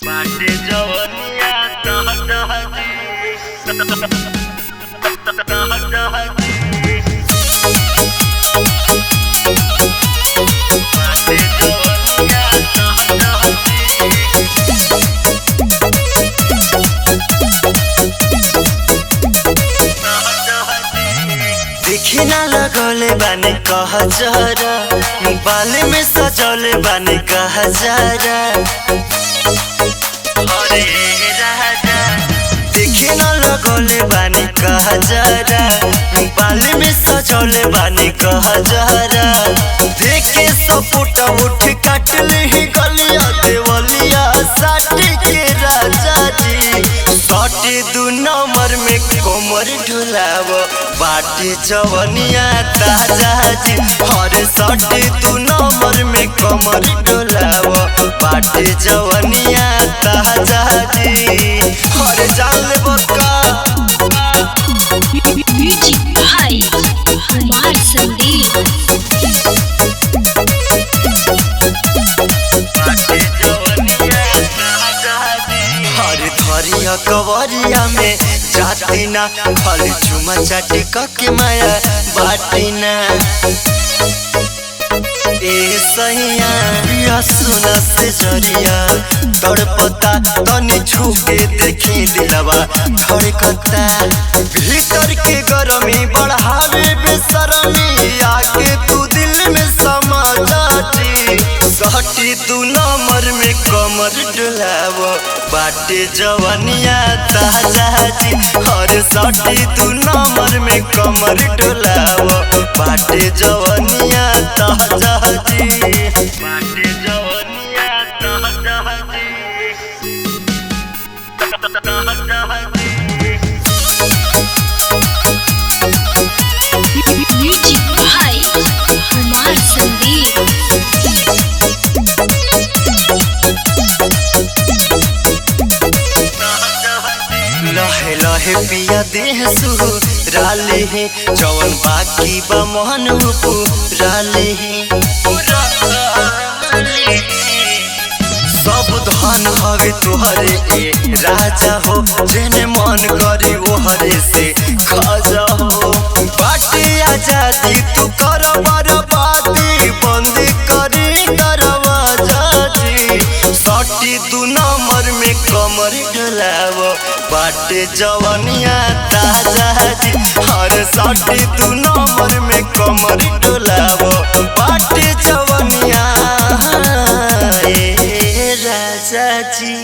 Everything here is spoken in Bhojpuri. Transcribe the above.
बाटे जवनिया तह तह जी तह तह जी बाटे जवनिया तह तह जी देखी ना लगौले बानी कह जरा बाल में सजौले बानी कह जरा अरे राजा देखी ना लगौले बानी कह जरा बाल में सजौले बानी कह जरा देखे सपोट उठ काट ले गलिया देवलिया साटी के राजा जी सटे दू नंबर में कोमर ढुलाव बाटे जवनिया ताजा जी हर सटे दू नंबर में कोमर ढुलाव बाटे जवनिया ताजा जी हर जान ले बका म्यूजिक भाई कुमार संदीप बाटे जवनिया तह जी हर धरिया कवरिया में जाती ना फल चुमा चाटी के माया बाटी ना ए सैया पिया सुना से जरिया तड़पता तनी छूके देखी दिलवा धड़कता भीतर के गरमी बढ़ावे बेसरमी आके तू दिल में समा जाती सटी तू नंबर में कमर डुलाव बाटे जवनिया ताजा जी हर सटी तू नंबर में कमर डुलाव बाटे जवनिया ताजा जी बाटे जवनिया तह तह जी तह तह जी म्यूजिक भाई कुमार संदीप लहे लहे पिया देह सुराले हे जवन बाकी बा मोहन पुराले हे सब धन हवे तुहरे ए राजा हो जेने मन करी ओहरे से खाजा हो बाटे आजादी तू कर बर्बादी बंद करी दरवाजा जी सटी दू नंबर में कमर डुलाव बाटे जवनिया ताजा जी हर सटी दू नंबर में कमर डुलाव बाटे जवनिया ए राजा जी।